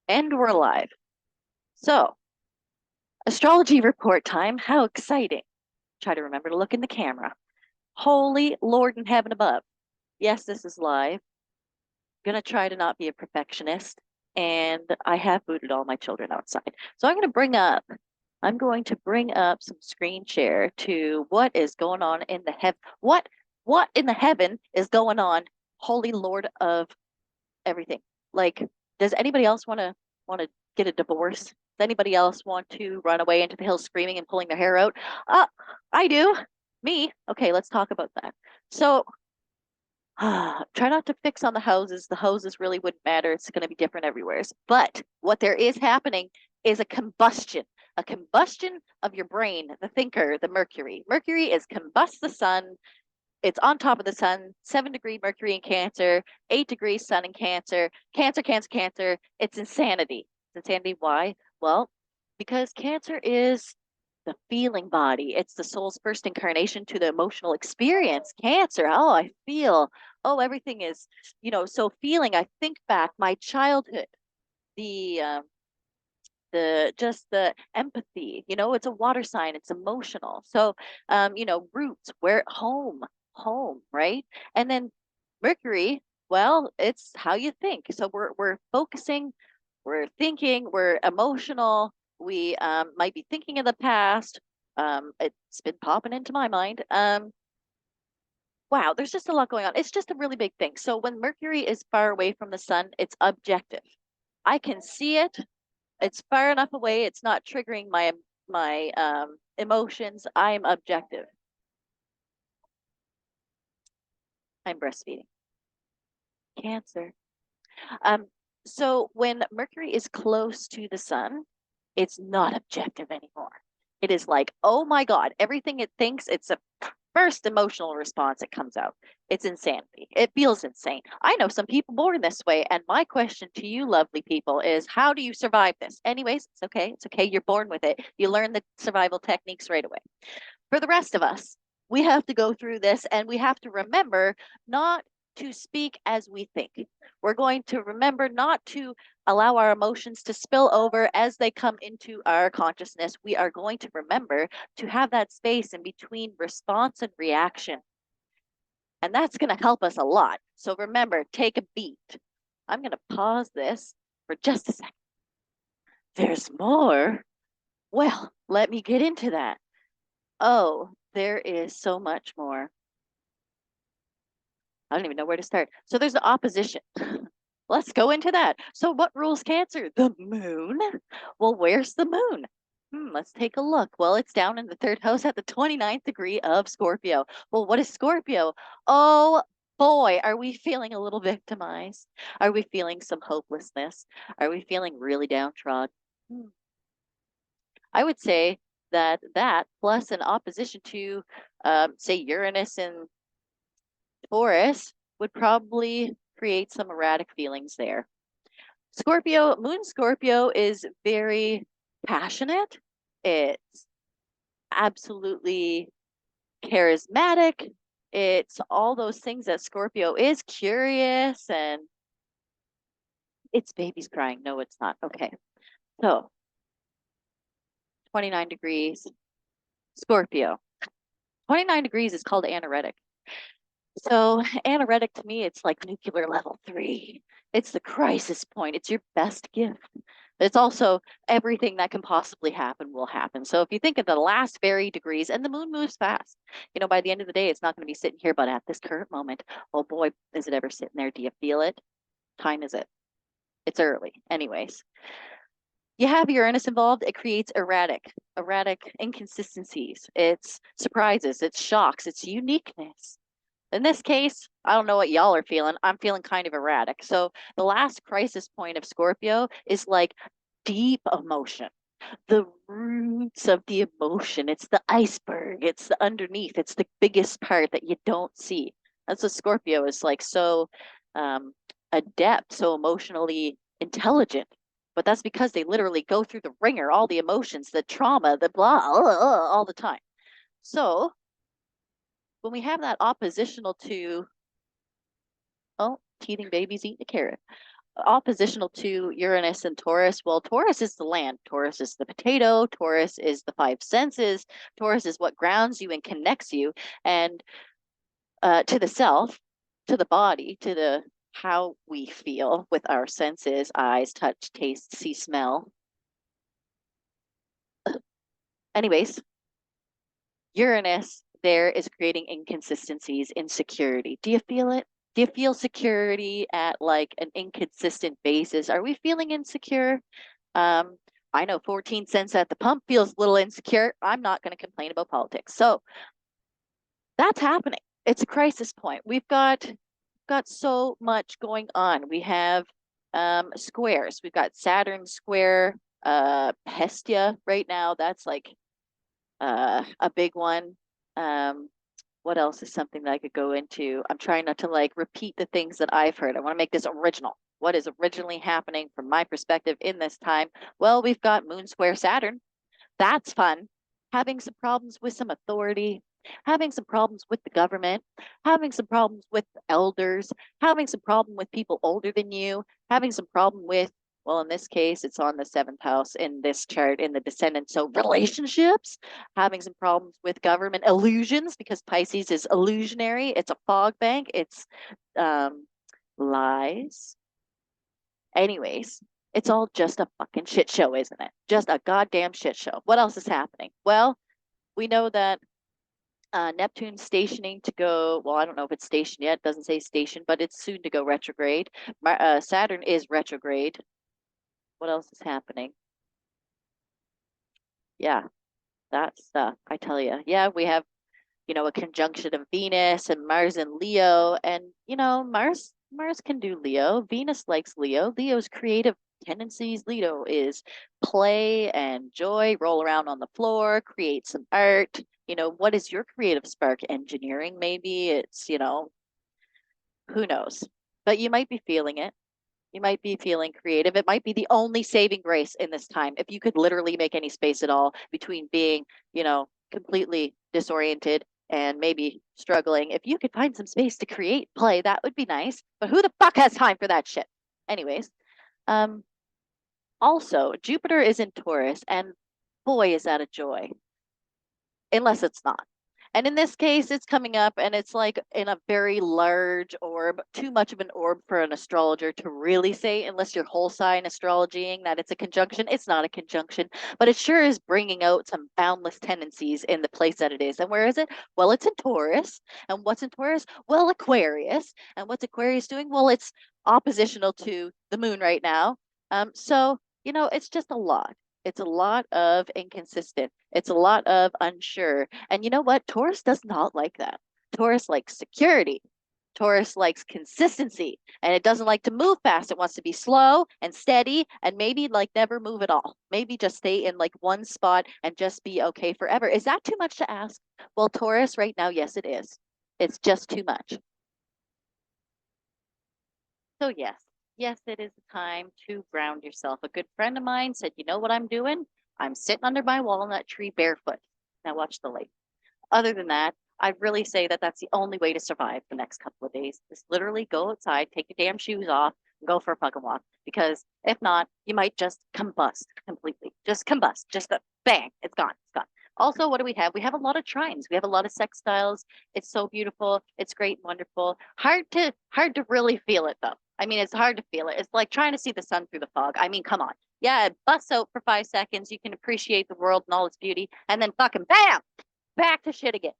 And we're live. So, astrology report time. How exciting. Try to remember to look in the camera. Holy Lord in heaven above. Yes, this is live. Gonna try to not be a perfectionist. And I have booted all my children outside. So I'm going to bring up some screen share to what is going on in the heaven. What in the heaven is going on? Holy Lord of everything. Like, does anybody else want to get a divorce? Does anybody else want to run away into the hills screaming and pulling their hair out? Uh, I do. Me. Okay, let's talk about that. So, try not to fix on the houses. The houses really wouldn't matter. It's going to be different everywhere. But what there is happening is a combustion of your brain, the thinker, the Mercury. Mercury is combust the sun. It's on top of the sun, 7-degree Mercury in Cancer, 8 degrees Sun in Cancer, Cancer, Cancer, Cancer. It's insanity. It's insanity. Why? Well, because Cancer is the feeling body. It's the soul's first incarnation to the emotional experience. Cancer. Oh, I feel. Oh, everything is, so feeling. I think back my childhood, the just the empathy. It's a water sign. It's emotional. So, roots, where home, right? And then Mercury, well, it's how you think. So we're focusing, we're thinking, we're emotional. We might be thinking of the past. It's been popping into my mind. Wow, there's just a lot going on. It's just a really big thing. So when Mercury is far away from the sun, it's objective. I can see it. It's far enough away. It's not triggering my emotions. I'm objective. I'm breastfeeding. Cancer. Um, so when Mercury is close to the sun, it's not objective anymore. It is like, oh my God, everything it thinks, it's a first emotional response that comes out. It's insanity. It feels insane. I know some people born this way. And my question to you, lovely people, is how do you survive this? Anyways, it's okay. It's okay. You're born with it. You learn the survival techniques right away. For the rest of us, we have to go through this and we have to remember not to speak as we think. We're going to remember not to allow our emotions to spill over as they come into our consciousness. We are going to remember to have that space in between response and reaction. And that's going to help us a lot. So remember, take a beat. I'm going to pause this for just a second. There's more. Well, let me get into that. Oh, there is so much more. I don't even know where to start. So there's the opposition. Let's go into that. So what rules Cancer? The moon? Well, where's the moon? Let's take a look. Well, it's down in the third house at the 29th degree of Scorpio. Well, what is Scorpio? Oh boy, are we feeling a little victimized? Are we feeling some hopelessness? Are we feeling really downtrodden? I would say that plus an opposition to, say, Uranus and Taurus would probably create some erratic feelings there. Moon Scorpio is very passionate. It's absolutely charismatic. It's all those things that Scorpio is, curious, and it's babies crying. No, it's not. Okay. So 29 degrees, Scorpio. 29 degrees is called anoretic. So anoretic to me, it's like nuclear level 3. It's the crisis point. It's your best gift. It's also everything that can possibly happen will happen. So if you think of the last very degrees, and the moon moves fast, by the end of the day, it's not going to be sitting here, but at this current moment, oh boy, is it ever sitting there? Do you feel it? Time is it? It's early. Anyways, you have Uranus involved, it creates erratic inconsistencies. It's surprises, it's shocks, it's uniqueness. In this case, I don't know what y'all are feeling. I'm feeling kind of erratic. So the last crisis point of Scorpio is like deep emotion, the roots of the emotion. It's the iceberg, it's the underneath, it's the biggest part that you don't see. That's what Scorpio is like, so um, adept, so emotionally intelligent. But that's because they literally go through the ringer, all the emotions, the trauma, the blah, all the time. So when we have that oppositional to, oh, teething babies eating a carrot. oppositional to Uranus and Taurus. Well, Taurus is the land, Taurus is the potato, Taurus is the five senses, Taurus is what grounds you and connects you and to the self, to the body, to the how we feel with our senses, eyes, touch, taste, see, smell. Anyways, Uranus there is creating inconsistencies, insecurity. Do you feel it? Do you feel security at like an inconsistent basis? Are we feeling insecure? Um, I know 14 cents at the pump feels a little insecure. I'm not going to complain about politics. So that's happening. It's a crisis point. We've got so much going on. We have squares. We've got Saturn square, Hestia right now. That's like a big one. Um, what else is something that I could go into? I'm trying not to like repeat the things that I've heard. I want to make this original. What is originally happening from my perspective in this time? Well, we've got Moon Square Saturn. That's fun. Having some problems with some authority, having some problems with the government, having some problems with elders, having some problem with people older than you, having some problem with, well, in this case, it's on the seventh house in this chart in the descendant. So relationships, having some problems with government illusions because Pisces is illusionary. It's a fog bank. It's um, lies. Anyways, it's all just a fucking shit show, isn't it? Just a goddamn shit show. What else is happening? Well, we know that Neptune's stationing to go. Well, I don't know if it's stationed yet. It doesn't say station, but it's soon to go retrograde. Saturn is retrograde. What else is happening? Yeah, that stuff. I tell you. Yeah, we have a conjunction of Venus and Mars and Leo. And, Mars can do Leo. Venus likes Leo. Leo's creative tendencies. Leo is play and joy, roll around on the floor, create some art. What is your creative spark? Engineering, maybe. It's, who knows? But you might be feeling it. You might be feeling creative. It might be the only saving grace in this time. If you could literally make any space at all between being, completely disoriented and maybe struggling, if you could find some space to create play, that would be nice. But who the fuck has time for that shit? Anyways, um, also Jupiter is in Taurus, and boy, is that a joy unless it's not. And in this case, it's coming up and it's like in a very large orb, too much of an orb for an astrologer to really say, unless you're whole sign astrologying that it's a conjunction. It's not a conjunction, but it sure is bringing out some boundless tendencies in the place that it is. And where is it? Well, it's in Taurus. And what's in Taurus? Well, Aquarius. And what's Aquarius doing? Well, it's oppositional to the moon right now. It's just a lot. It's a lot of inconsistent. It's a lot of unsure. And you know what? Taurus does not like that. Taurus likes security. Taurus likes consistency and it doesn't like to move fast. It wants to be slow and steady and maybe like never move at all. Maybe just stay in like one spot and just be okay forever. Is that too much to ask? Well, Taurus right now, yes, it is. It's just too much. So, yes, it is a time to ground yourself. A good friend of mine said, you know what I'm doing? I'm sitting under my walnut tree barefoot. Now, watch the lake. Other than that, I really say that that's the only way to survive the next couple of days. Just literally go outside, take your damn shoes off, and go for a fucking walk. Because if not, you might just combust completely. Just combust. Just a bang. It's gone. It's gone. Also, what do we have? We have a lot of trines. We have a lot of sextiles. It's so beautiful. It's great, wonderful. Hard to really feel it though. I mean, it's hard to feel it. It's like trying to see the sun through the fog. I mean, come on. Yeah, it busts out for 5 seconds. You can appreciate the world and all its beauty, and then fucking bam, back to shit again.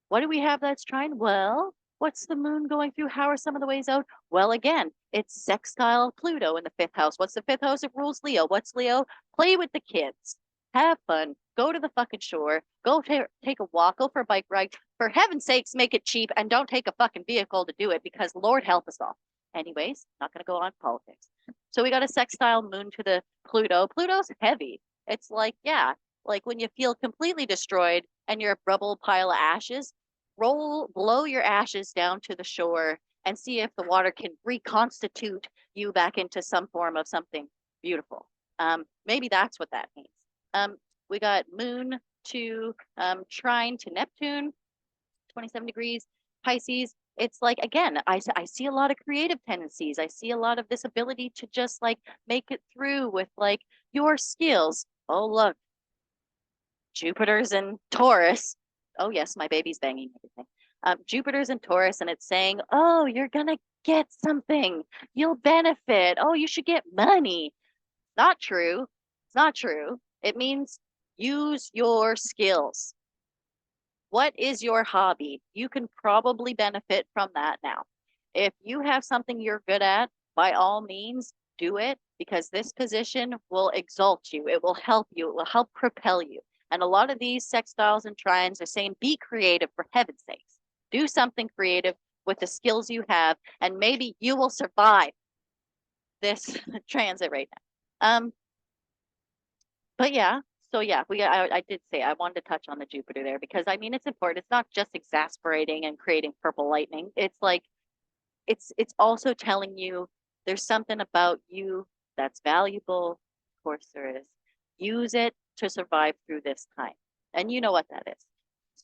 What do we have that's trying? Well, what's the moon going through? How are some of the ways out? Well, again, it's sextile Pluto in the fifth house. What's the fifth house? It rules Leo. What's Leo? Play with the kids. Have fun. Go to the fucking shore. Go take a walk. Go for a bike ride. For heaven's sakes, make it cheap and don't take a fucking vehicle to do it because Lord help us all. Anyways, not going to go on politics. So we got a sextile moon to the Pluto. Pluto's heavy. It's like, yeah, like when you feel completely destroyed and you're a rubble pile of ashes, blow your ashes down to the shore and see if the water can reconstitute you back into some form of something beautiful. Maybe that's what that means. We got moon to trine to Neptune, 27 degrees. Pisces, It's like, again, I see a lot of creative tendencies. I see a lot of this ability to just like make it through with like your skills. Oh, look, Jupiter's in Taurus. Oh, yes, my baby's banging everything. Jupiter's in Taurus, and it's saying, oh, you're going to get something. You'll benefit. Oh, you should get money. Not true. It's not true. It means use your skills. What is your hobby? You can probably benefit from that now. If you have something you're good at, by all means, do it because this position will exalt you. It will help you. It will help propel you. And a lot of these sextiles and trines are saying, be creative for heaven's sakes. Do something creative with the skills you have, and maybe you will survive this transit right now. But yeah, so yeah, I did say I wanted to touch on the Jupiter there because I mean it's important. It's not just exasperating and creating purple lightning. It's like it's also telling you there's something about you that's valuable. Of course there is. Use it to survive through this time. And you know what that is.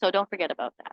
So don't forget about that.